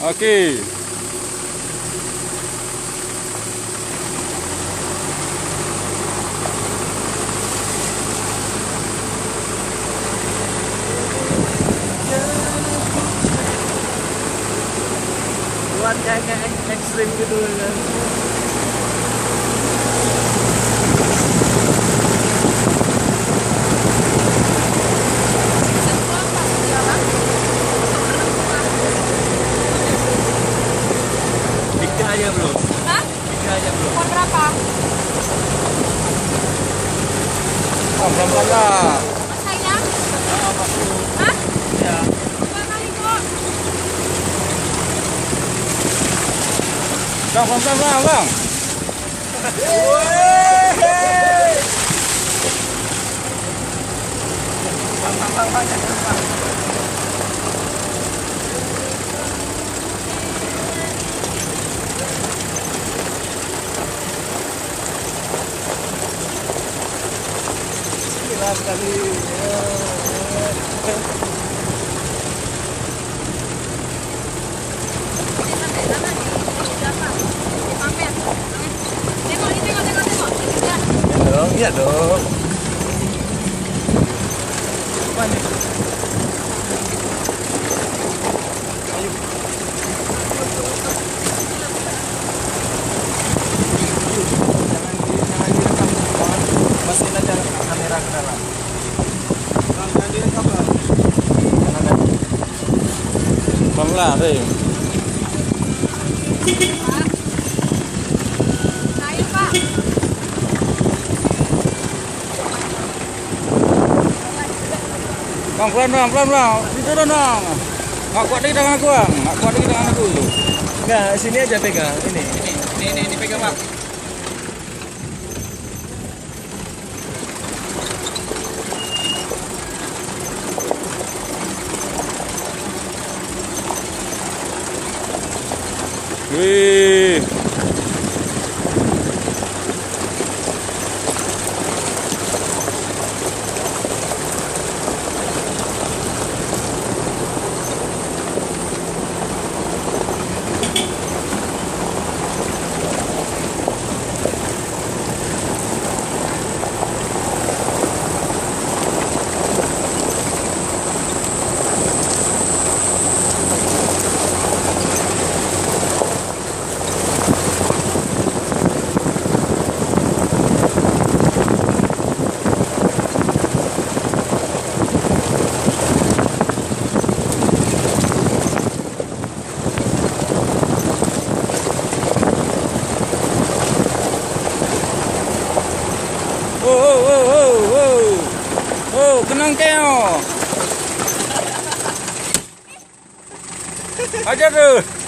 Oke. Buat kayak ekstrim gitu kan. Tiga aja belum? Hah? Tiga aja belum? Pohon berapa? Pelan-pelan lah. Mas sayang? Ah, masuk. Hah? Ya. Dua kali kok. Bang, pelan-pelan bang. Bang, jangan bang. Gila sekali. Ini sampai sana nih. Ini berapa? Ini pamer. Tengok, ini tengok. Ini dia. Iya dong. Mana? Ayo. Jangan direkam semua. Masukin aja kamera ke dalam. Jangan direkam lah. Jangan ada. Pelan-pelan deh. Pak. Ayo, Pak. Bang, pelan-pelan. Itu dong. Nggak kuat lagi tangan aku bang. Nggak kuat lagi tangan aku. Enggak, sini aja pegang. Ini pegang bang. Wih. Oh, kenang keo. Aja tuh.